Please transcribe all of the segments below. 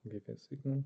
Give you a signal.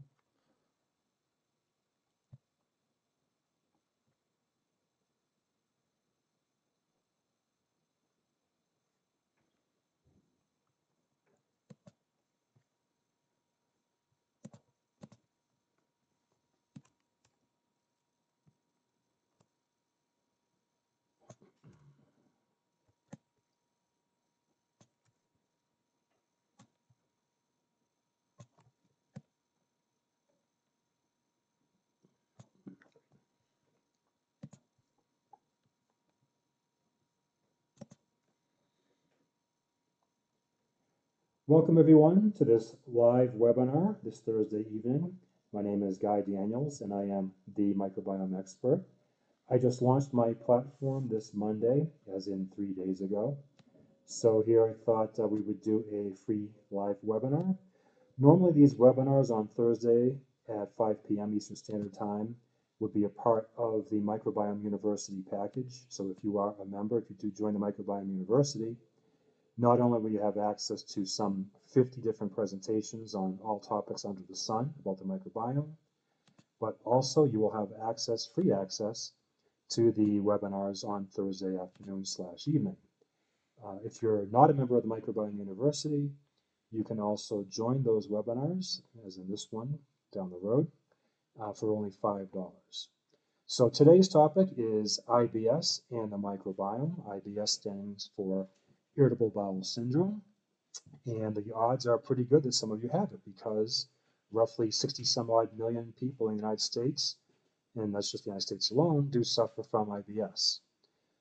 Welcome everyone to this live webinar this Thursday evening. My name is Guy Daniels and I am the microbiome expert. I just launched my platform this Monday, as in 3 days ago. So here I thought we would do a free live webinar. Normally these webinars on Thursday at 5 p.m. Eastern Standard Time would be a part of the Microbiome University package. So if you are a member, if you do join the Microbiome University, not only will you have access to some 50 different presentations on all topics under the sun about the microbiome, but also you will have access, free access, to the webinars on Thursday afternoon/evening. If you're not a member of the Microbiome University, you can also join those webinars, as in this one down the road, for only $5. So today's topic is IBS and the microbiome. IBS stands for irritable bowel syndrome, and the odds are pretty good that some of you have it because roughly 60 some odd million people in the United States, and that's just the United States alone, do suffer from IBS.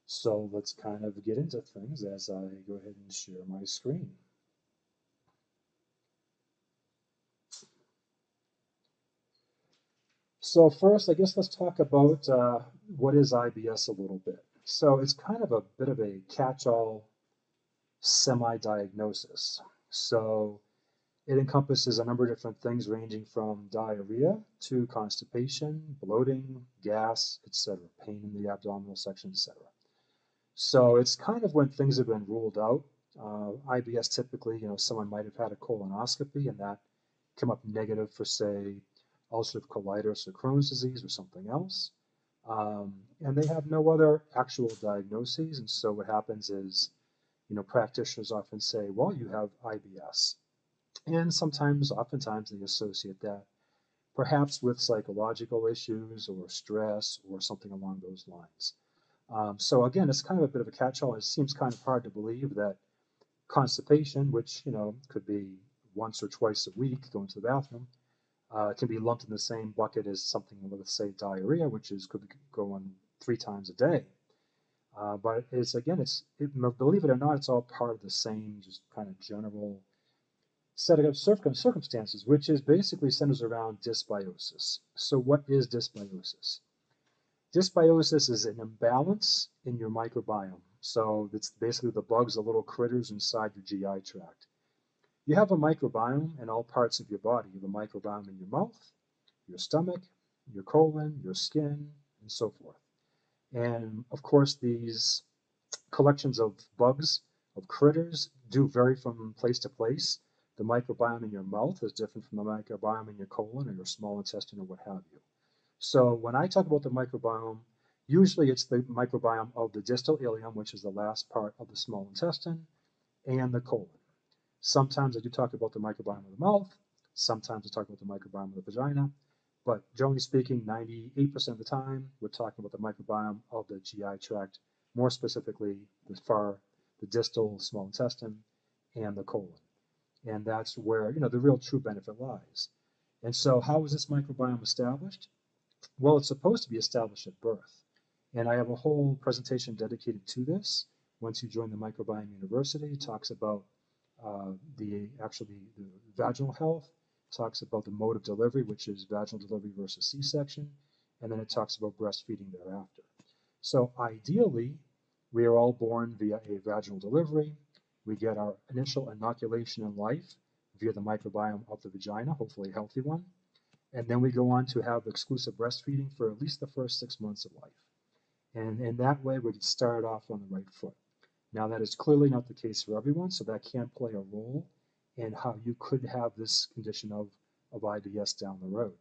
So let's kind of get into things as I go ahead and share my screen. So first, I guess let's talk about what is IBS a little bit. So it's kind of a bit of a catch-all semi-diagnosis. So it encompasses a number of different things ranging from diarrhea to constipation, bloating, gas, etc., pain in the abdominal section, etc. So it's kind of when things have been ruled out. IBS typically, someone might have had a colonoscopy and that come up negative for, say, ulcerative colitis or Crohn's disease or something else. And they have no other actual diagnoses. And so what happens is, practitioners often say, well, you have IBS. And oftentimes they associate that perhaps with psychological issues or stress or something along those lines. So again, it's kind of a bit of a catch-all. It seems kind of hard to believe that constipation, which, could be once or twice a week going to the bathroom, can be lumped in the same bucket as something, let's say diarrhea, which could be going 3 times a day. But believe it or not, it's all part of the same just kind of general set of circumstances, which is basically centers around dysbiosis. So what is dysbiosis? Dysbiosis is an imbalance in your microbiome. So it's basically the bugs, the little critters inside your GI tract. You have a microbiome in all parts of your body. You have a microbiome in your mouth, your stomach, your colon, your skin, and so forth. And of course, these collections of bugs, of critters, do vary from place to place. The microbiome in your mouth is different from the microbiome in your colon or your small intestine or what have you. So when I talk about the microbiome, usually it's the microbiome of the distal ileum, which is the last part of the small intestine, and the colon. Sometimes I do talk about the microbiome of the mouth. Sometimes I talk about the microbiome of the vagina. But generally speaking, 98% of the time, we're talking about the microbiome of the GI tract, more specifically the distal small intestine and the colon. And that's where, the real true benefit lies. And so how is this microbiome established? Well, it's supposed to be established at birth. And I have a whole presentation dedicated to this. Once you join the Microbiome University, it talks about the vaginal health, talks about the mode of delivery, which is vaginal delivery versus C-section, and then it talks about breastfeeding thereafter. So ideally, we are all born via a vaginal delivery. We get our initial inoculation in life via the microbiome of the vagina, hopefully a healthy one. And then we go on to have exclusive breastfeeding for at least the first 6 months of life. And in that way, we can start off on the right foot. Now, that is clearly not the case for everyone, so that can play a role in how you could have this condition of of IBS down the road.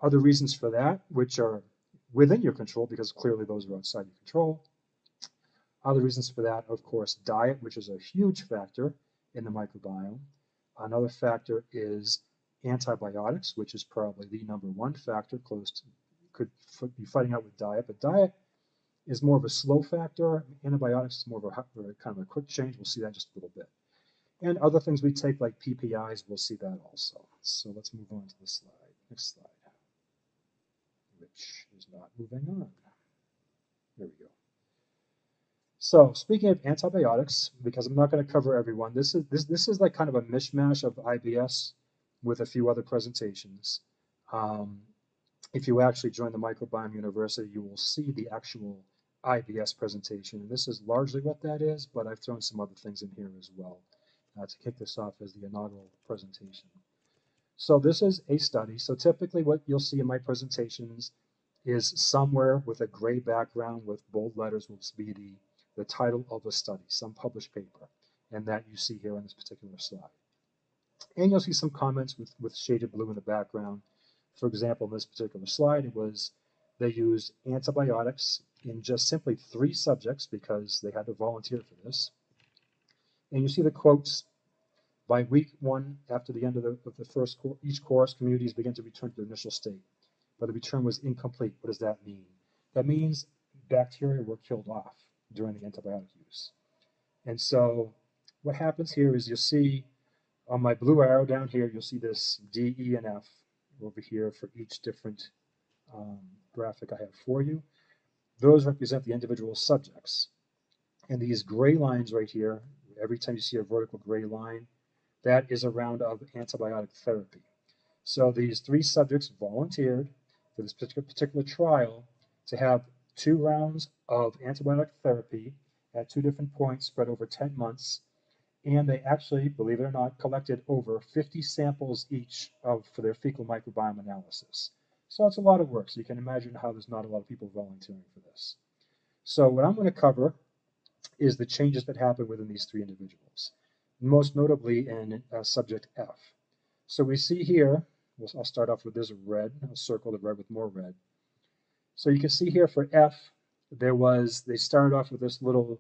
Other reasons for that, which are within your control, because clearly those are outside your control. Other reasons for that, of course, diet, which is a huge factor in the microbiome. Another factor is antibiotics, which is probably the #1 factor, could be fighting out with diet, but diet is more of a slow factor. Antibiotics is more of a kind of a quick change. We'll see that in just a little bit. And other things we take like PPIs, we'll see that also. So let's move on to the slide. Next slide, which is not moving on. There we go. So speaking of antibiotics, because I'm not going to cover everyone, this is like kind of a mishmash of IBS with a few other presentations. If you actually join the Microbiome University, you will see the actual IBS presentation. And this is largely what that is, but I've thrown some other things in here as well to kick this off as the inaugural presentation. So this is a study. So typically what you'll see in my presentations is somewhere with a gray background with bold letters will be the title of a study, some published paper, and that you see here on this particular slide. And you'll see some comments with shaded blue in the background. For example, in this particular slide, they used antibiotics in just simply 3 subjects because they had to volunteer for this. And you see the quotes, by week 1, after the end of the first course, each course, communities begin to return to their initial state. But the return was incomplete. What does that mean? That means bacteria were killed off during the antibiotic use. And so what happens here is you'll see on my blue arrow down here, you'll see this D, E, and F over here for each different graphic I have for you. Those represent the individual subjects. And these gray lines right here, every time you see a vertical gray line, that is a round of antibiotic therapy. So these 3 subjects volunteered for this particular trial to have 2 rounds of antibiotic therapy at 2 different points spread over 10 months. And they actually, believe it or not, collected over 50 samples each for their fecal microbiome analysis. So it's a lot of work. So you can imagine how there's not a lot of people volunteering for this. So what I'm going to cover is the changes that happen within these 3 individuals, most notably in subject F. So we see here, I'll start off with this red, I'll circle the red with more red. So you can see here for F, they started off with this little,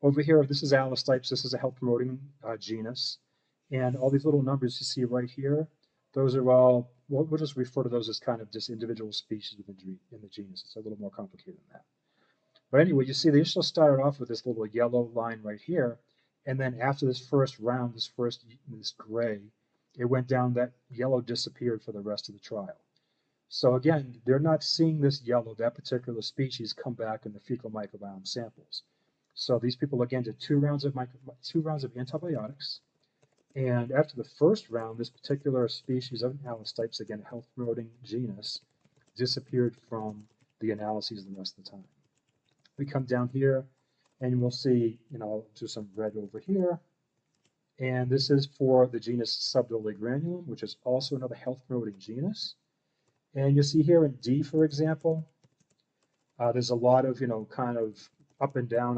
over here, this is Allostypes, this is a health promoting genus. And all these little numbers you see right here, those are all, we'll just refer to those as kind of just individual species within the genus. It's a little more complicated than that. But anyway, you see they just started off with this little yellow line right here. And then after this first round, this gray, it went down, that yellow disappeared for the rest of the trial. So again, they're not seeing this yellow, that particular species, come back in the fecal microbiome samples. So these people again did 2 rounds of antibiotics, and after the first round, this particular species of Allostypes, again health promoting genus, disappeared from the analyses the rest of the time. We come down here, and we'll see, I'll do some red over here, and this is for the genus Subdoligranulum, which is also another health promoting genus. And you see here in D, for example, there's a lot of kind of up and down,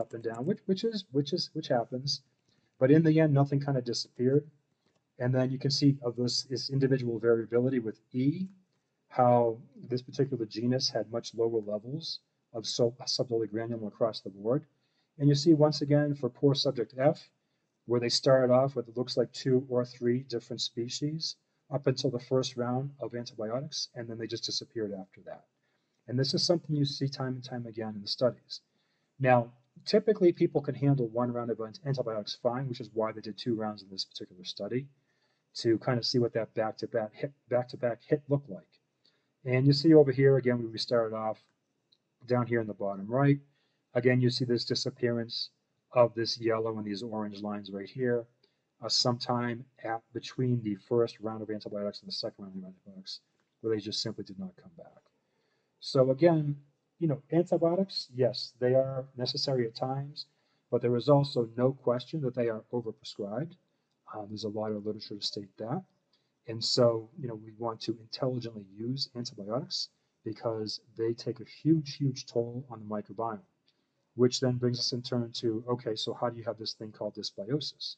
which happens. But in the end, nothing kind of disappeared. And then you can see of this individual variability with E, how this particular genus had much lower levels of Subdoligranulum across the board. And you see once again for poor subject F, where they started off with it looks like 2 or 3 different species up until the first round of antibiotics, and then they just disappeared after that. And this is something you see time and time again in the studies. Now, typically people can handle 1 round of antibiotics fine, which is why they did 2 rounds in this particular study, to kind of see what that back-to-back hit looked like. And you see over here, again, we started off down here in the bottom right. Again, you see this disappearance of this yellow and these orange lines right here, sometime between the first round of antibiotics and the second round of antibiotics, where they just simply did not come back. So again, antibiotics, yes, they are necessary at times, but there is also no question that they are overprescribed. There's a lot of literature to state that. And so, we want to intelligently use antibiotics because they take a huge, huge toll on the microbiome, which then brings us in turn to, okay, so how do you have this thing called dysbiosis?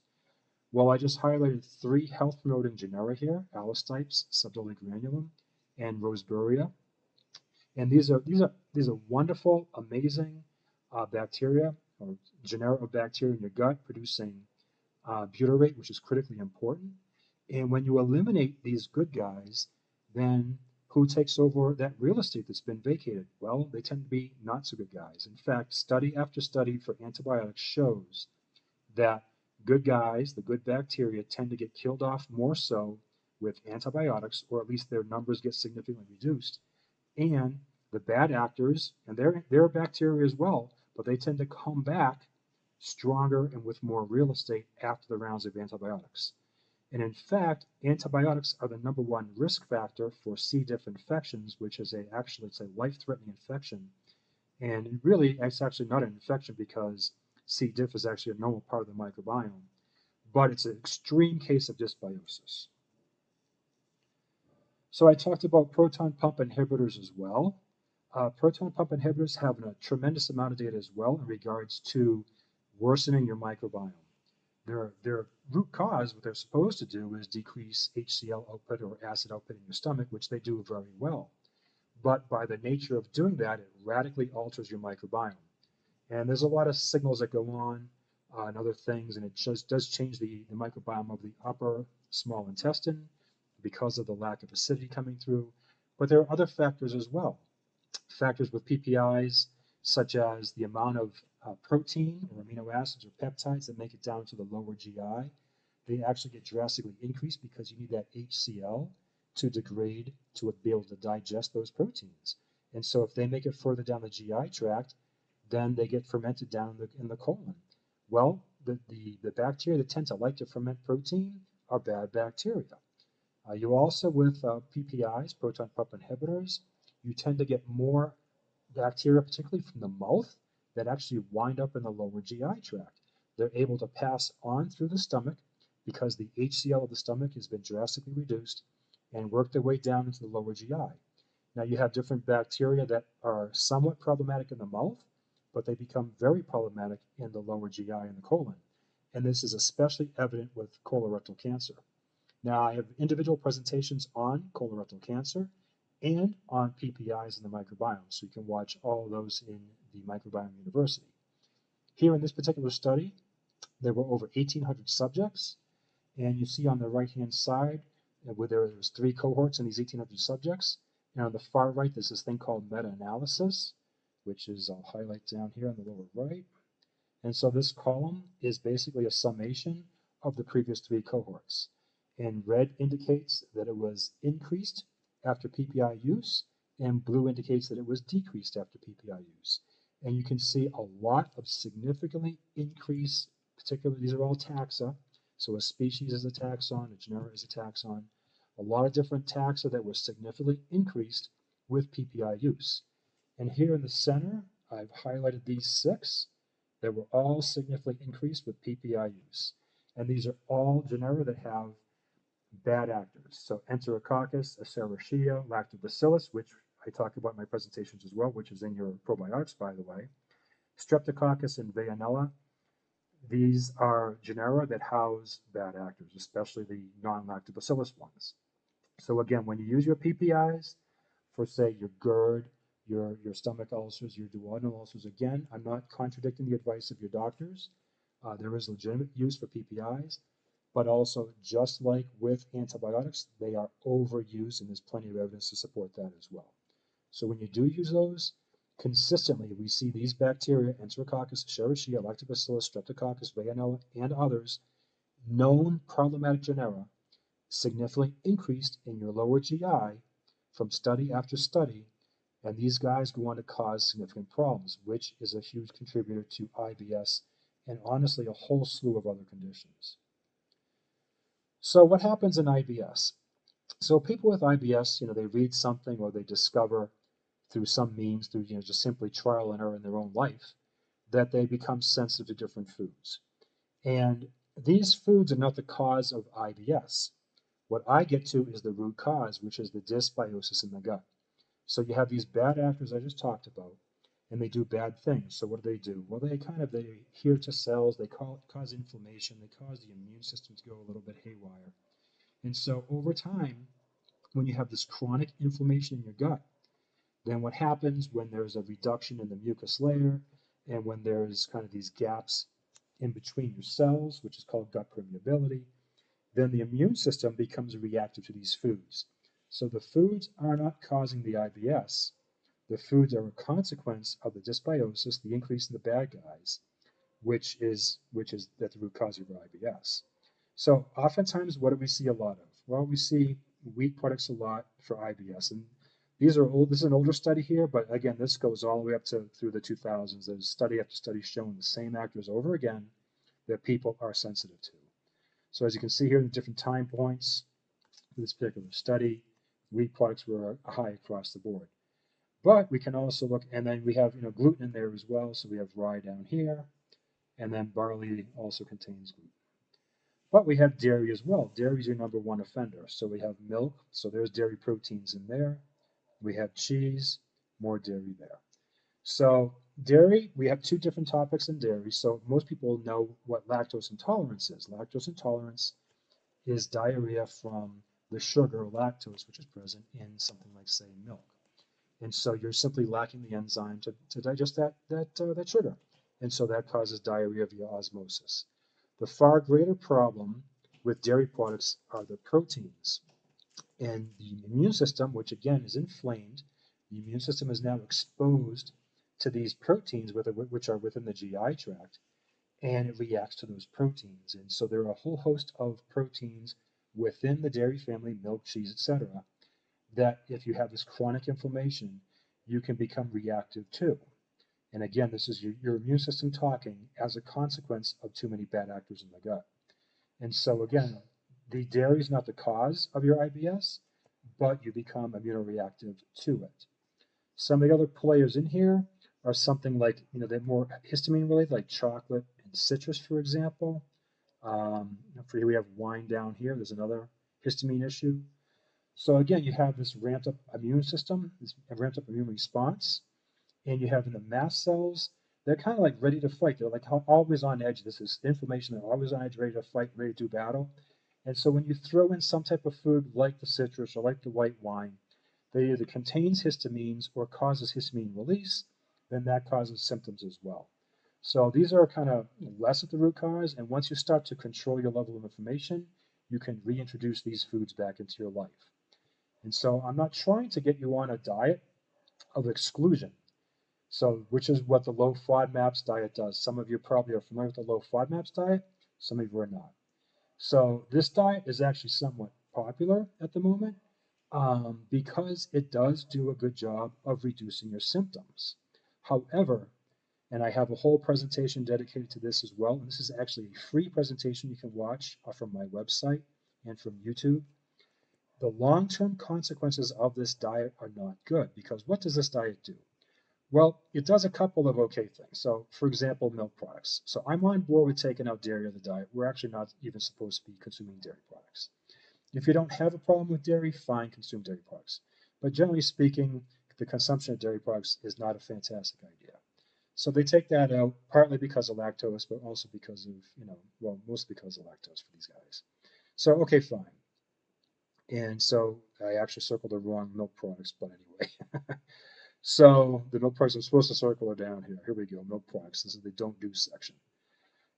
Well, I just highlighted 3 health-promoting genera here: Allostipes, Subtile granulum, and Roseburia. And these are wonderful, amazing bacteria or genera of bacteria in your gut producing butyrate, which is critically important. And when you eliminate these good guys, then who takes over that real estate that's been vacated? Well, they tend to be not so good guys. In fact, study after study for antibiotics shows that good guys, the good bacteria, tend to get killed off more so with antibiotics, or at least their numbers get significantly reduced. And the bad actors, and they're bacteria as well, but they tend to come back stronger and with more real estate after the rounds of antibiotics. And in fact, antibiotics are the #1 risk factor for C. diff infections, which is it's a life-threatening infection. And really, it's actually not an infection because C. diff is actually a normal part of the microbiome, but it's an extreme case of dysbiosis. So I talked about proton pump inhibitors as well. Proton pump inhibitors have a tremendous amount of data as well in regards to worsening your microbiome. Their root cause, what they're supposed to do, is decrease HCl output or acid output in your stomach, which they do very well. But by the nature of doing that, it radically alters your microbiome. And there's a lot of signals that go on and other things, and it just does change the microbiome of the upper small intestine because of the lack of acidity coming through. But there are other factors as well. Factors with PPIs, such as the amount of protein or amino acids or peptides that make it down to the lower GI, they actually get drastically increased because you need that HCl to degrade to be able to digest those proteins. And so if they make it further down the GI tract, then they get fermented down in the colon. Well, the bacteria that tend to like to ferment protein are bad bacteria. You also, with PPIs, proton pump inhibitors, you tend to get more bacteria, particularly from the mouth, that actually wind up in the lower GI tract. They're able to pass on through the stomach because the HCl of the stomach has been drastically reduced and work their way down into the lower GI. Now you have different bacteria that are somewhat problematic in the mouth, but they become very problematic in the lower GI and the colon. And this is especially evident with colorectal cancer. Now I have individual presentations on colorectal cancer and on PPIs in the microbiome, so you can watch all of those in the Microbiome University. Here in this particular study, there were over 1,800 subjects, and you see on the right-hand side where there was 3 cohorts in these 1,800 subjects, and on the far right there's this thing called meta-analysis, which is, I'll highlight down here on the lower right. And so this column is basically a summation of the previous 3 cohorts. And red indicates that it was increased after PPI use, and blue indicates that it was decreased after PPI use. And you can see a lot of significantly increased, particularly these are all taxa, so a species is a taxon, a genera is a taxon, a lot of different taxa that were significantly increased with PPI use. And here in the center, I've highlighted these 6 that were all significantly increased with PPI use. And these are all genera that have bad actors. So Enterococcus, Escherichia, Lactobacillus, which I talk about in my presentations as well, which is in your probiotics, by the way. Streptococcus and Veillonella. These are genera that house bad actors, especially the non-lactobacillus ones. So again, when you use your PPIs for, say, your GERD, your stomach ulcers, your duodenal ulcers, again, I'm not contradicting the advice of your doctors. There is legitimate use for PPIs. But also, just like with antibiotics, they are overused, and there's plenty of evidence to support that as well. So when you do use those, consistently we see these bacteria, Enterococcus, Escherichia, Lactobacillus, Streptococcus, Veillonella, and others, known problematic genera, significantly increased in your lower GI from study after study, and these guys go on to cause significant problems, which is a huge contributor to IBS and honestly a whole slew of other conditions. So what happens in IBS? So people with IBS, they read something or they discover through some means, through just simply trial and error in their own life, that they become sensitive to different foods. And these foods are not the cause of IBS. What I get to is the root cause, which is the dysbiosis in the gut. So you have these bad actors I just talked about, and they do bad things. So what do? Well, they adhere to cells, they cause inflammation, they cause the immune system to go a little bit haywire. And so over time, when you have this chronic inflammation in your gut, then what happens when there's a reduction in the mucus layer and when there's kind of these gaps in between your cells, which is called gut permeability, then the immune system becomes reactive to these foods. So the foods are not causing the IBS. The foods are a consequence of the dysbiosis, the increase in the bad guys, which is at the root cause of your IBS. So oftentimes, what do we see a lot of? Well, we see wheat products a lot for IBS, and these are old. This is an older study here, but again, this goes all the way up to through the 2000s. There's study after study showing the same actors over again that people are sensitive to. So as you can see here, the different time points for this particular study, wheat products were high across the board. But we can also look, and then we have gluten in there as well. So we have rye down here, and then barley also contains gluten. But we have dairy as well. Dairy is your number one offender. So we have milk, so there's dairy proteins in there. We have cheese, more dairy there. So dairy, we have two different topics in dairy. So most people know what lactose intolerance is. Lactose intolerance is diarrhea from the sugar, lactose, which is present in something like, say, milk. And so you're simply lacking the enzyme to digest that sugar. And so that causes diarrhea via osmosis. The far greater problem with dairy products are the proteins. And the immune system, which again is inflamed, the immune system is now exposed to these proteins which are within the GI tract, and it reacts to those proteins. And so there are a whole host of proteins within the dairy family, milk, cheese, etc., that if you have this chronic inflammation, you can become reactive to. And again, this is your immune system talking as a consequence of too many bad actors in the gut. And so again, the dairy is not the cause of your IBS, but you become immunoreactive to it. Some of the other players in here are something like, they're more histamine related, like chocolate and citrus, for example. For here we have wine down here. There's another histamine issue. So again, you have this ramped up immune system, this ramped up immune response, and you have in the mast cells, they're kind of like ready to fight. They're like always on edge. This is inflammation. They're always on edge, ready to fight, ready to do battle. And so when you throw in some type of food like the citrus or like the white wine, that either contains histamines or causes histamine release, then that causes symptoms as well. So these are kind of less at the root cause. And once you start to control your level of inflammation, you can reintroduce these foods back into your life. And so I'm not trying to get you on a diet of exclusion. So, which is what the low FODMAPs diet does. Some of you probably are familiar with the low FODMAPs diet. Some of you are not. So this diet is actually somewhat popular at the moment because it does do a good job of reducing your symptoms. However, and I have a whole presentation dedicated to this as well, and this is actually a free presentation you can watch from my website and from YouTube. The long-term consequences of this diet are not good because what does this diet do? Well, it does a couple of okay things. So, for example, milk products. So I'm on board with taking out dairy out of the diet. We're actually not even supposed to be consuming dairy products. If you don't have a problem with dairy, fine, consume dairy products. But generally speaking, the consumption of dairy products is not a fantastic idea. So they take that out, partly because of lactose, but also because of, mostly because of lactose for these guys. So, okay, fine. And so I actually circled the wrong milk products, but anyway. So the milk products, I'm supposed to circle it down here. Here we go, milk products. This is the don't do section.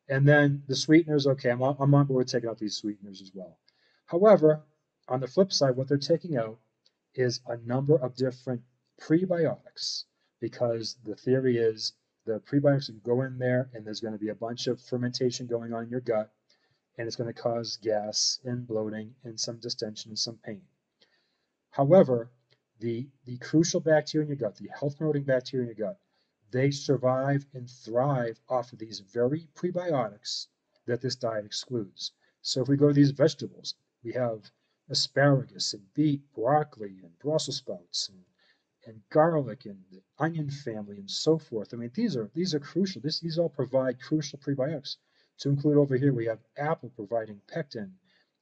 And then the sweeteners, okay, I'm on board with taking out these sweeteners as well. However, on the flip side, what they're taking out is a number of different prebiotics because the theory is the prebiotics can go in there and there's going to be a bunch of fermentation going on in your gut and it's going to cause gas and bloating and some distension and some pain. However, the crucial bacteria in your gut, the health promoting bacteria in your gut, they survive and thrive off of these very prebiotics that this diet excludes. So if we go to these vegetables, we have asparagus and beet, broccoli and Brussels sprouts and garlic and the onion family and so forth. I mean, these are crucial. These all provide crucial prebiotics. To include over here, we have apple providing pectin,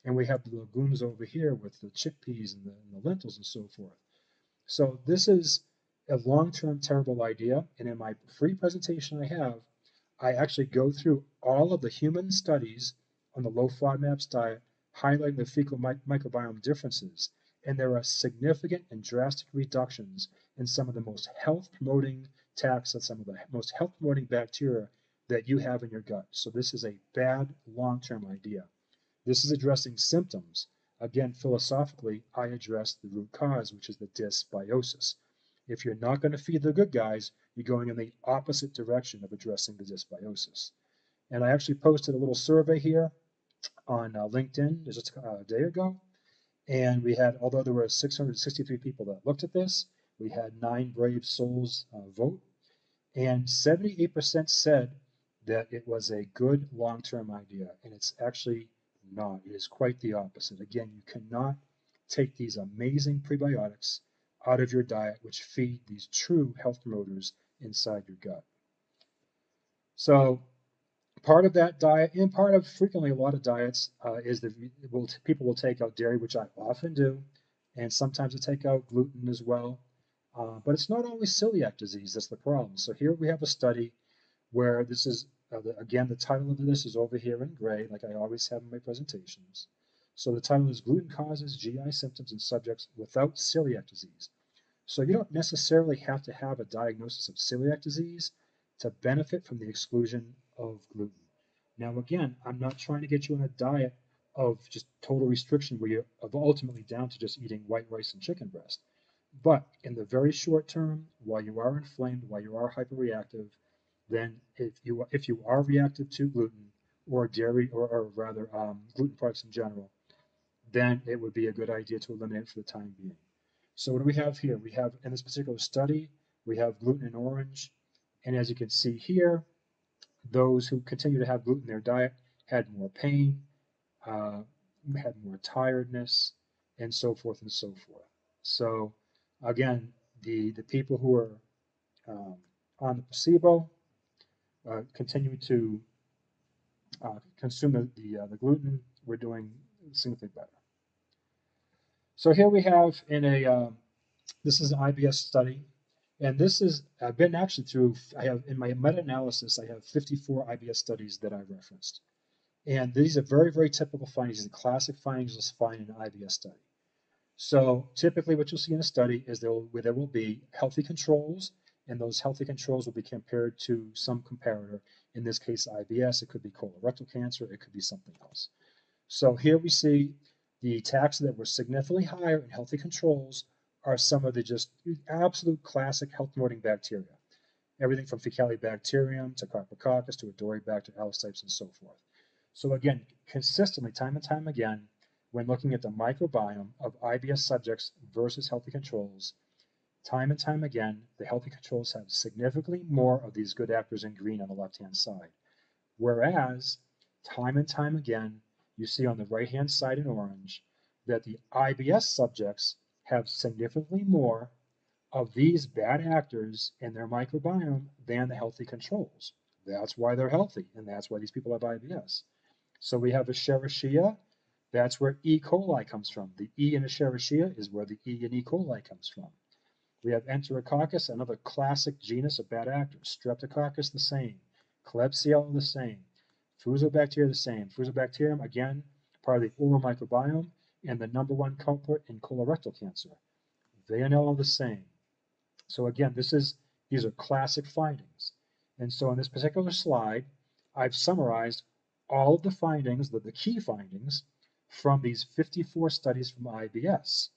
and we have the legumes over here with the chickpeas and the lentils and so forth. So this is a long-term terrible idea. And in my free presentation I actually go through all of the human studies on the low FODMAPs diet, highlighting the fecal microbiome differences. And there are significant and drastic reductions in some of the most health-promoting taxa, some of the most health-promoting bacteria that you have in your gut. So this is a bad long-term idea. This is addressing symptoms. Again, philosophically, I address the root cause, which is the dysbiosis. If you're not going to feed the good guys, you're going in the opposite direction of addressing the dysbiosis. And I actually posted a little survey here on LinkedIn just a day ago. And we had, although there were 663 people that looked at this, we had 9 brave souls vote. And 78% said that it was a good long-term idea. And it's actually not. It is quite the opposite. Again, you cannot take these amazing prebiotics out of your diet, which feed these true health promoters inside your gut. So part of that diet, and part of frequently a lot of diets, is that people will take out dairy, which I often do, and sometimes I take out gluten as well. But it's not always celiac disease that's the problem. So here we have a study where this is, again, the title of this is over here in gray, like I always have in my presentations. So the title is Gluten Causes GI Symptoms in Subjects Without Celiac Disease. So you don't necessarily have to have a diagnosis of celiac disease to benefit from the exclusion of gluten. Now, again, I'm not trying to get you on a diet of just total restriction where you're ultimately down to just eating white rice and chicken breast. But in the very short term, while you are inflamed, while you are hyperreactive, then if you are reactive to gluten or dairy or rather gluten products in general, then it would be a good idea to eliminate it for the time being. So what do we have here? We have, in this particular study, we have gluten in orange. And as you can see here, those who continue to have gluten in their diet had more pain, had more tiredness, and so forth and so forth. So again, the people who are on the placebo continue to consume the gluten, we're doing significantly better. So here we have this is an IBS study, and this is, I've been actually through, I have, in my meta-analysis, I have 54 IBS studies that I referenced. And these are very, very typical findings, and classic findings you'll find in an IBS study. So typically what you'll see in a study is there will be healthy controls, and those healthy controls will be compared to some comparator. In this case, IBS, it could be colorectal cancer, it could be something else. So here we see the taxa that were significantly higher in healthy controls are some of the just absolute classic health promoting bacteria. Everything from Faecalibacterium to Carpococcus to Aerobacter, allostypes, and so forth. So again, consistently, time and time again, when looking at the microbiome of IBS subjects versus healthy controls, time and time again, the healthy controls have significantly more of these good actors in green on the left-hand side. Whereas, time and time again, you see on the right-hand side in orange that the IBS subjects have significantly more of these bad actors in their microbiome than the healthy controls. That's why they're healthy, and that's why these people have IBS. So we have Escherichia. That's where E. coli comes from. The E in Escherichia is where the E in E. coli comes from. We have Enterococcus, another classic genus of bad actors. Streptococcus, the same. Klebsiella, the same. Fusobacteria, the same. Fusobacterium, again, part of the oral microbiome, and the #1 culprit in colorectal cancer. Veillonella, the same. So again, these are classic findings. And so on this particular slide, I've summarized all of the findings, the key findings, from these 54 studies from IBS.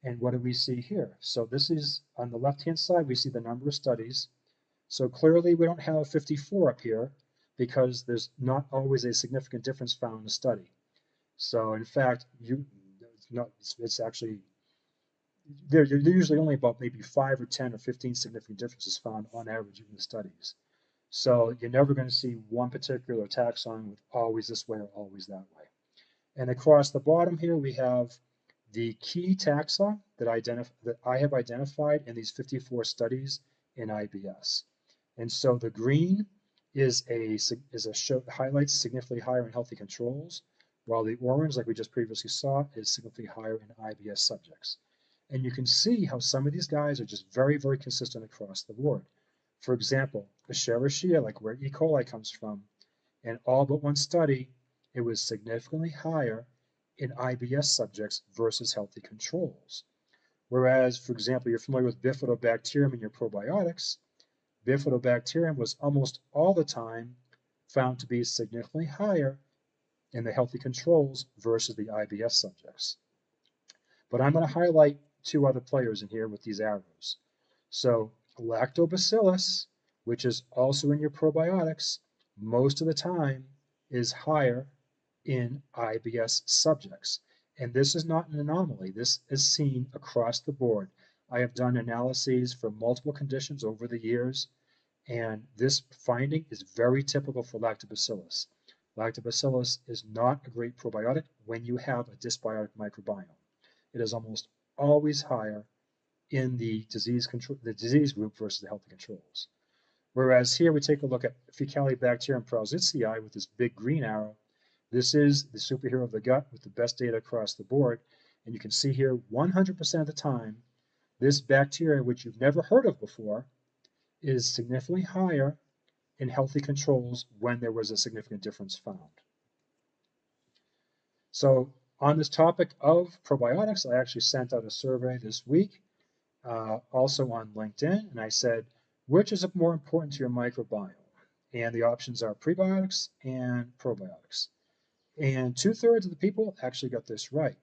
And what do we see here? So this is, on the left-hand side, we see the number of studies. So clearly we don't have 54 up here because there's not always a significant difference found in a study. So in fact, it's actually, there are usually only about maybe 5 or 10 or 15 significant differences found on average in the studies. So you're never going to see one particular taxon with always this way or always that way. And across the bottom here, we have the key taxa that I have identified in these 54 studies in IBS. And so the green highlights significantly higher in healthy controls, while the orange, like we just previously saw, is significantly higher in IBS subjects. And you can see how some of these guys are just very, very consistent across the board. For example, Escherichia, like where E. coli comes from, in all but one study, it was significantly higher in IBS subjects versus healthy controls. Whereas, for example, you're familiar with Bifidobacterium in your probiotics, Bifidobacterium was almost all the time found to be significantly higher in the healthy controls versus the IBS subjects. But I'm going to highlight two other players in here with these arrows. So Lactobacillus, which is also in your probiotics, most of the time is higher in IBS subjects. And this is not an anomaly. This is seen across the board. I have done analyses for multiple conditions over the years, and this finding is very typical for Lactobacillus. Lactobacillus is not a great probiotic when you have a dysbiotic microbiome. It is almost always higher in the disease group versus the healthy controls. Whereas here we take a look at Faecalibacterium prausnitzii with this big green arrow. This is the superhero of the gut with the best data across the board. And you can see here 100% of the time, this bacteria, which you've never heard of before, is significantly higher in healthy controls when there was a significant difference found. So on this topic of probiotics, I actually sent out a survey this week, also on LinkedIn, and I said, which is more important to your microbiome? And the options are prebiotics and probiotics. And 2/3 of the people actually got this right,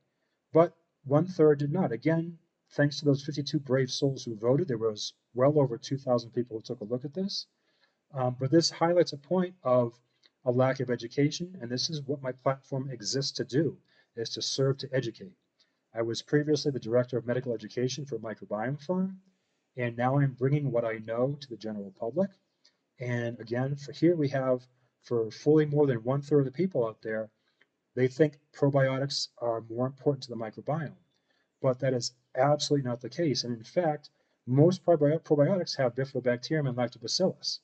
but 1/3 did not. Again, thanks to those 52 brave souls who voted, there was well over 2,000 people who took a look at this. But this highlights a point of a lack of education, and this is what my platform exists to do, is to serve to educate. I was previously the director of medical education for a microbiome firm, and now I'm bringing what I know to the general public. And again, for here we have, for fully more than 1/3 of the people out there, they think probiotics are more important to the microbiome. But that is absolutely not the case. And in fact, most probiotics have Bifidobacterium and Lactobacillus.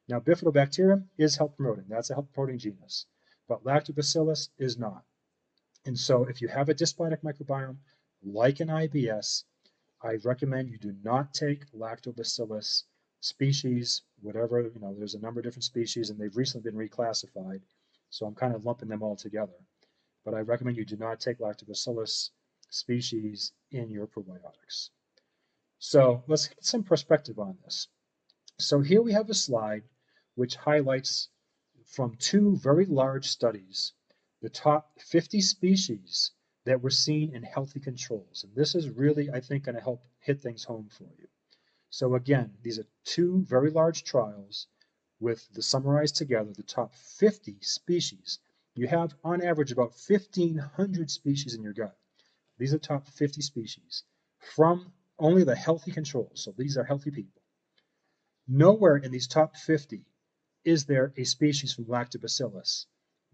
Now, Bifidobacterium is health promoting. That's a health promoting genus. But Lactobacillus is not. And so if you have a dysbiotic microbiome, like an IBS, I recommend you do not take Lactobacillus species, whatever, there's a number of different species and they've recently been reclassified. So I'm kind of lumping them all together. But I recommend you do not take Lactobacillus species in your probiotics. So let's get some perspective on this. So here we have a slide which highlights from two very large studies the top 50 species that were seen in healthy controls. And this is really, I think, going to help hit things home for you. So again, these are two very large trials with the summarized together, the top 50 species. You have, on average, about 1,500 species in your gut. These are top 50 species from only the healthy controls. So these are healthy people. Nowhere in these top 50 is there a species from Lactobacillus.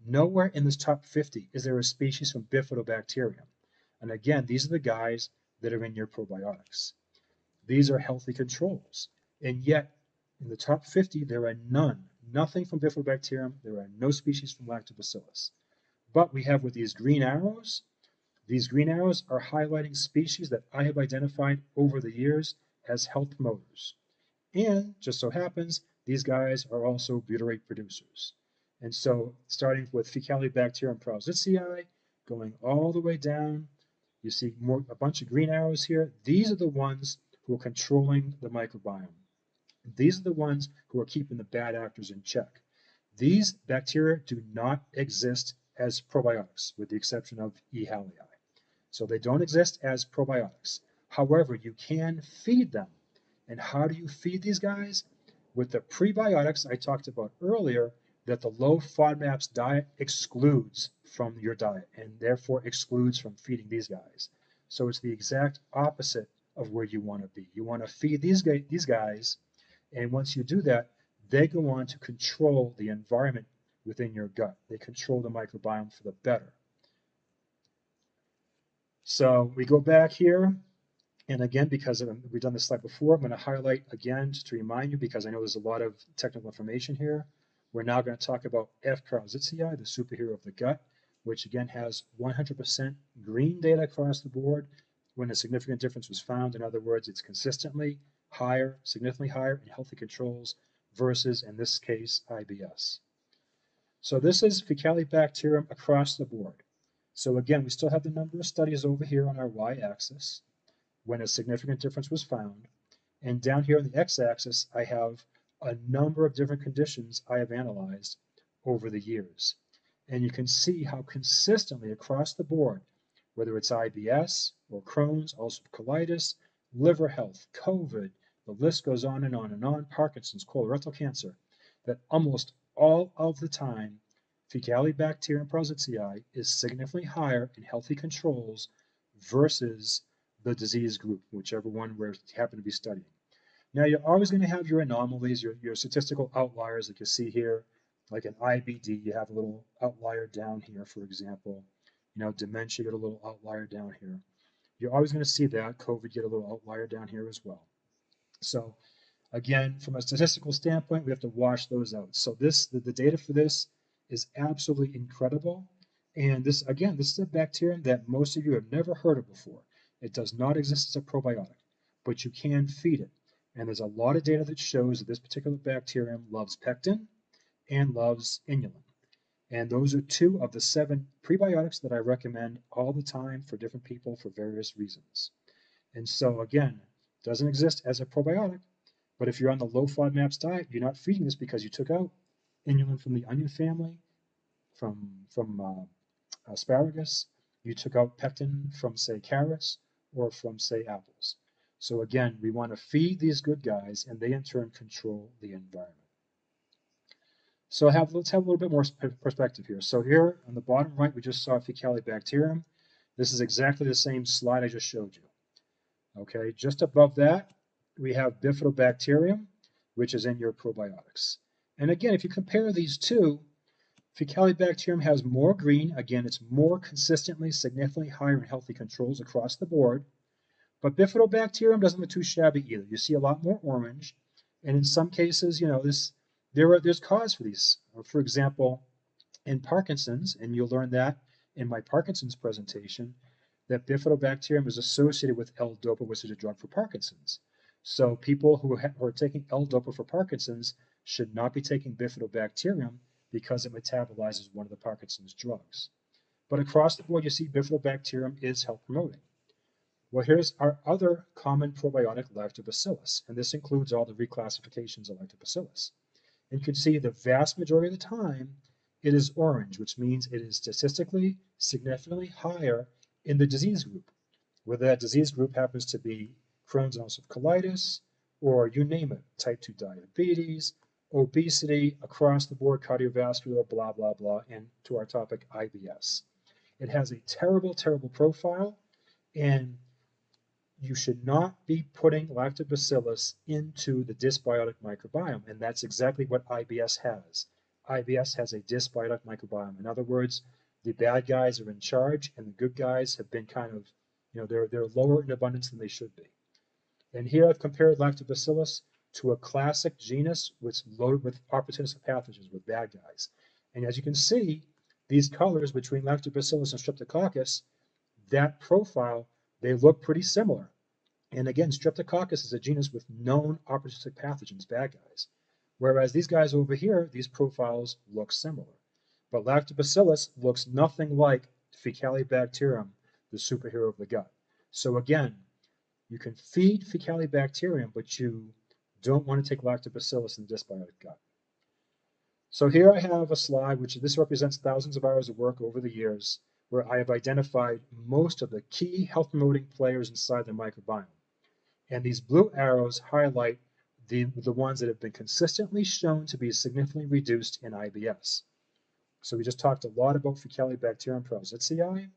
Nowhere in this top 50 is there a species from Bifidobacterium. And again, these are the guys that are in your probiotics. These are healthy controls. And yet, in the top 50, there are nothing from Bifidobacterium. There are no species from Lactobacillus. But we have with these green arrows are highlighting species that I have identified over the years as health promoters. And just so happens, these guys are also butyrate producers. And so starting with Faecalibacterium prausnitzii, going all the way down, you see a bunch of green arrows here. These are the ones who are controlling the microbiome. These are the ones who are keeping the bad actors in check. These bacteria do not exist as probiotics, with the exception of E. hallei. So they don't exist as probiotics. However, you can feed them. And how do you feed these guys? With the prebiotics I talked about earlier, that the low FODMAPs diet excludes from your diet and therefore excludes from feeding these guys. So it's the exact opposite of where you want to be. You want to feed these guys, and once you do that, they go on to control the environment within your gut. They control the microbiome for the better. So we go back here. And again, because we've done this slide before, I'm going to highlight again just to remind you, because I know there's a lot of technical information here. We're now going to talk about F. prausnitzii, the superhero of the gut, which again has 100% green data across the board when a significant difference was found. In other words, it's consistently higher, significantly higher in healthy controls versus, in this case, IBS. So this is Faecalibacterium across the board. So again, we still have the number of studies over here on our y-axis when a significant difference was found. And down here on the x-axis, I have a number of different conditions I have analyzed over the years. And you can see how consistently across the board, whether it's IBS or Crohn's, ulcerative colitis, liver health, COVID, the list goes on and on and on, Parkinson's, colorectal cancer, that almost all of the time, Faecalibacterium prausnitzii is significantly higher in healthy controls versus the disease group, whichever one we happen to be studying. Now, you're always going to have your anomalies, your statistical outliers, like you see here, like an IBD, you have a little outlier down here, for example. You know, dementia, you get a little outlier down here. You're always going to see that. COVID, get a little outlier down here as well. So again, from a statistical standpoint, we have to wash those out. So the data for this is absolutely incredible. And this, again, this is a bacterium that most of you have never heard of before. It does not exist as a probiotic, but you can feed it. And there's a lot of data that shows that this particular bacterium loves pectin and loves inulin. And those are 2 of the 7 prebiotics that I recommend all the time for different people for various reasons. And so again, it doesn't exist as a probiotic, but if you're on the low FODMAPs diet, you're not feeding this because you took out inulin from the onion family, from asparagus, you took out pectin from, say, carrots, or from, say, apples. So again, we want to feed these good guys, and they in turn control the environment. So let's have a little bit more perspective here. So here on the bottom right, we just saw Faecalibacterium. This is exactly the same slide I just showed you. Okay, just above that, we have Bifidobacterium, which is in your probiotics. And again, if you compare these two, Faecalibacterium has more green. Again, it's more consistently, significantly higher in healthy controls across the board. But Bifidobacterium doesn't look too shabby either. You see a lot more orange. And in some cases, you know, there's cause for these. For example, in Parkinson's, and you'll learn that in my Parkinson's presentation, that Bifidobacterium is associated with L-Dopa, which is a drug for Parkinson's. So people who are taking L-Dopa for Parkinson's should not be taking Bifidobacterium because it metabolizes one of the Parkinson's drugs. But across the board, you see Bifidobacterium is health promoting. Well, here's our other common probiotic, Lactobacillus, and this includes all the reclassifications of Lactobacillus. And you can see the vast majority of the time, it is orange, which means it is statistically significantly higher in the disease group, whether that disease group happens to be Crohn's and ulcerative colitis, or you name it, type 2 diabetes, obesity, across the board, cardiovascular, blah, blah, blah, and to our topic, IBS. It has a terrible, terrible profile, and you should not be putting Lactobacillus into the dysbiotic microbiome, and that's exactly what IBS has. IBS has a dysbiotic microbiome. In other words, the bad guys are in charge, and the good guys have been kind of, you know, they're lower in abundance than they should be. And here I've compared Lactobacillus to a classic genus which is loaded with opportunistic pathogens, with bad guys. And as you can see, these colors between Lactobacillus and Streptococcus, that profile, they look pretty similar. And again, Streptococcus is a genus with known opportunistic pathogens, bad guys. Whereas these guys over here, these profiles look similar. But Lactobacillus looks nothing like Faecalibacterium, the superhero of the gut. So again, you can feed Faecalibacterium, but you don't want to take Lactobacillus in the dysbiotic gut. So here I have a slide, which this represents thousands of hours of work over the years, where I have identified most of the key health promoting players inside the microbiome. And these blue arrows highlight the ones that have been consistently shown to be significantly reduced in IBS. So we just talked a lot about Faecalibacterium prausnitzii,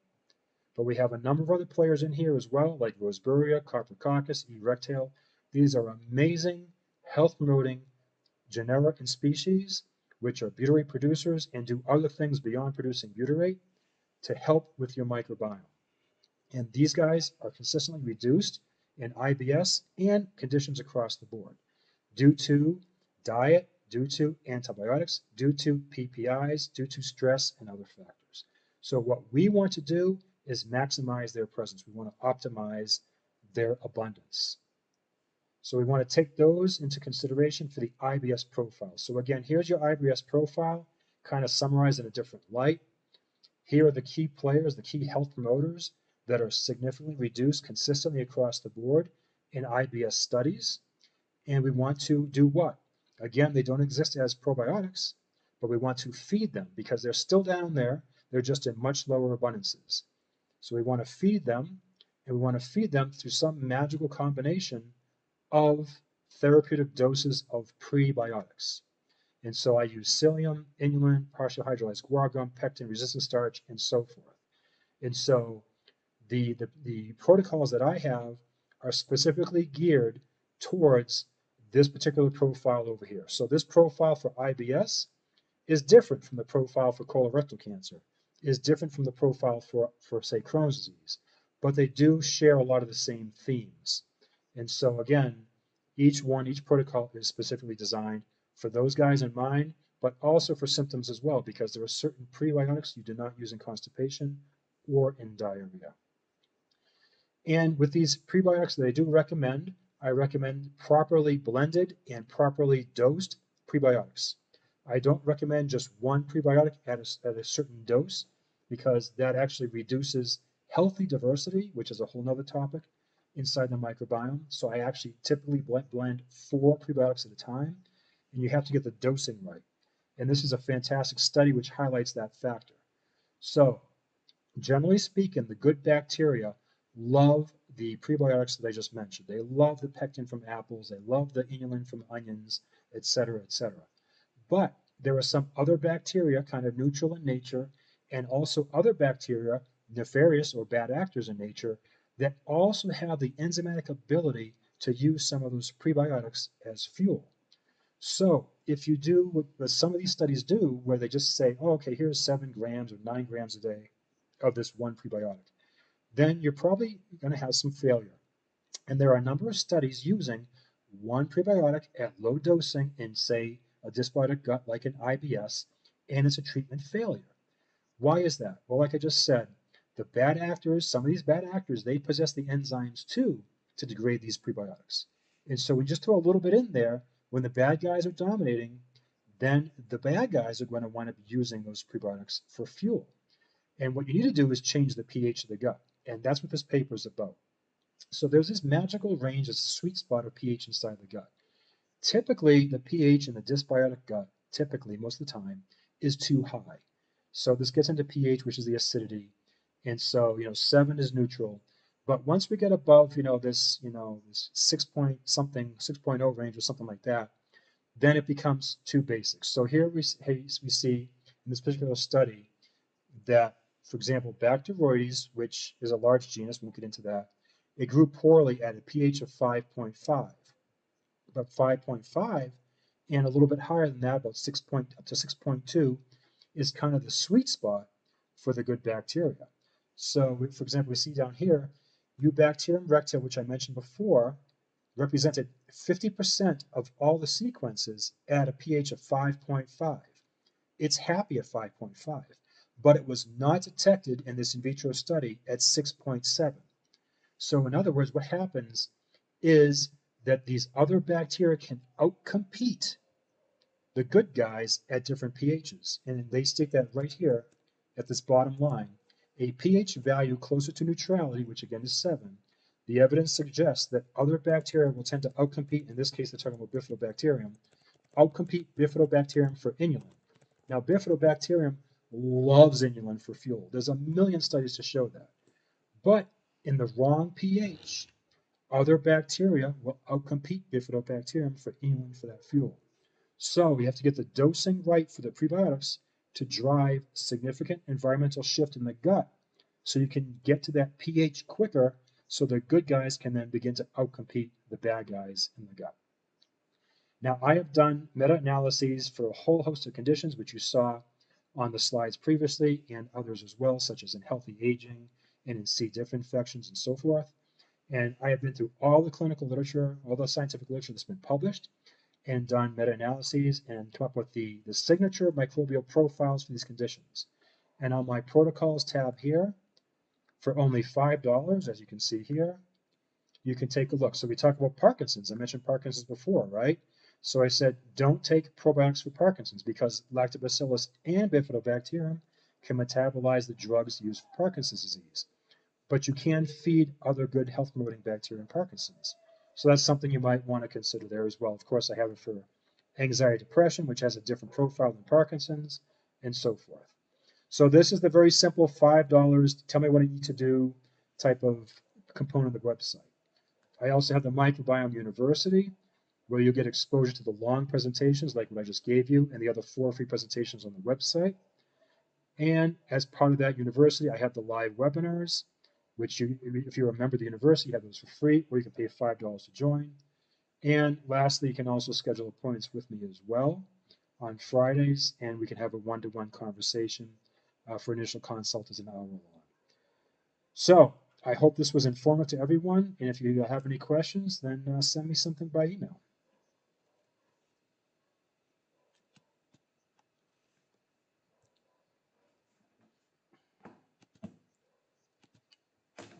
but we have a number of other players in here as well, like Roseburia, Coprococcus, E. rectale. These are amazing health-promoting genera and species, which are butyrate producers and do other things beyond producing butyrate to help with your microbiome. And these guys are consistently reduced in IBS and conditions across the board due to diet, due to antibiotics, due to PPIs, due to stress and other factors. So what we want to do is maximize their presence. We want to optimize their abundance. So we want to take those into consideration for the IBS profile. So again, here's your IBS profile, kind of summarized in a different light. Here are the key players, the key health promoters that are significantly reduced consistently across the board in IBS studies. And we want to do what? Again, they don't exist as probiotics, but we want to feed them because they're still down there. They're just in much lower abundances. So we want to feed them, and we want to feed them through some magical combination of therapeutic doses of prebiotics. And so I use psyllium, inulin, partial hydrolyzed guar gum, pectin, resistant starch, and so forth. And so the protocols that I have are specifically geared towards this particular profile over here. So this profile for IBS is different from the profile for colorectal cancer, is different from the profile for say, Crohn's disease, but they do share a lot of the same themes. And so again, each protocol is specifically designed for those guys in mind, but also for symptoms as well, because there are certain prebiotics you do not use in constipation or in diarrhea. And with these prebiotics that I recommend properly blended and properly dosed prebiotics. I don't recommend just one prebiotic at a certain dose because that actually reduces healthy diversity, which is a whole nother topic inside the microbiome. So I actually typically blend 4 prebiotics at a time, and you have to get the dosing right. And this is a fantastic study which highlights that factor. So generally speaking, the good bacteria love the prebiotics that I just mentioned. They love the pectin from apples, they love the inulin from onions, etc., etc. But there are some other bacteria, kind of neutral in nature, and also other bacteria, nefarious or bad actors in nature, that also have the enzymatic ability to use some of those prebiotics as fuel. So if you do what some of these studies do, where they just say, oh, okay, here's 7 grams or 9 grams a day of this one prebiotic, then you're probably going to have some failure. And there are a number of studies using one prebiotic at low dosing in, say, a dysbiotic gut like an IBS, and it's a treatment failure. Why is that? Well, like I just said, the bad actors, some of these bad actors, they possess the enzymes too to degrade these prebiotics. And so we just throw a little bit in there. When the bad guys are dominating, then the bad guys are going to wind up using those prebiotics for fuel. And what you need to do is change the pH of the gut. And that's what this paper is about. So there's this magical range, this sweet spot of pH inside the gut. Typically, the pH in the dysbiotic gut, typically, most of the time, is too high. So this gets into pH, which is the acidity. And so, 7 is neutral. But once we get above, this 6 point something, 6.0 range or something like that, then it becomes too basic. So here we see in this particular study that, for example, Bacteroides, which is a large genus, we won't get into that, it grew poorly at a pH of 5.5. About 5.5 and a little bit higher than that, about 6 up to 6.2, is kind of the sweet spot for the good bacteria. So, for example, we see down here, Eubacterium recta, which I mentioned before, represented 50% of all the sequences at a pH of 5.5. It's happy at 5.5, but it was not detected in this in vitro study at 6.7. So in other words, what happens is that these other bacteria can outcompete the good guys at different pHs. And they state that right here at this bottom line. A pH value closer to neutrality, which again is 7, the evidence suggests that other bacteria will tend to outcompete, in this case they're talking about bifidobacterium, outcompete bifidobacterium for inulin. Now bifidobacterium loves inulin for fuel. There's a million studies to show that. But in the wrong pH, other bacteria will outcompete bifidobacterium for inulin for that fuel. So we have to get the dosing right for the prebiotics to drive significant environmental shift in the gut so you can get to that pH quicker so the good guys can then begin to outcompete the bad guys in the gut. Now, I have done meta-analyses for a whole host of conditions, which you saw on the slides previously, and others as well, such as in healthy aging and in C. diff infections and so forth. And I have been through all the clinical literature, all the scientific literature that's been published, and done meta-analyses and come up with the signature microbial profiles for these conditions. And on my protocols tab here, for only $5, as you can see here, you can take a look. So we talked about Parkinson's. I mentioned Parkinson's before, right? So I said, don't take probiotics for Parkinson's because lactobacillus and bifidobacterium can metabolize the drugs used for Parkinson's disease. But you can feed other good health promoting bacteria in Parkinson's. So that's something you might want to consider there as well. Of course, I have it for anxiety, depression, which has a different profile than Parkinson's, and so forth. So this is the very simple $5, tell me what I need to do type of component of the website. I also have the Microbiome University, where you get exposure to the long presentations like what I just gave you and the other 4 free presentations on the website. And as part of that university, I have the live webinars, which if you're a member of the university, you have those for free, or you can pay $5 to join. And lastly, you can also schedule appointments with me as well on Fridays, and we can have a one-to-one conversation for initial consult as an hour long. So I hope this was informative to everyone, and if you have any questions, then send me something by email.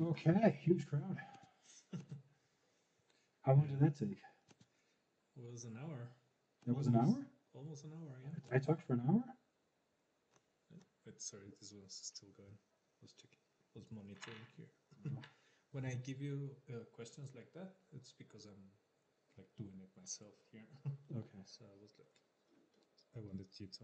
Okay, huge crowd. How long did that take? It was an hour. That was an hour? Almost an hour, yeah. I talked for an hour? But sorry, this one's still going. I was monitoring here. When I give you questions like that, it's because I'm like doing it myself here. Okay. So I was like, I wanted you to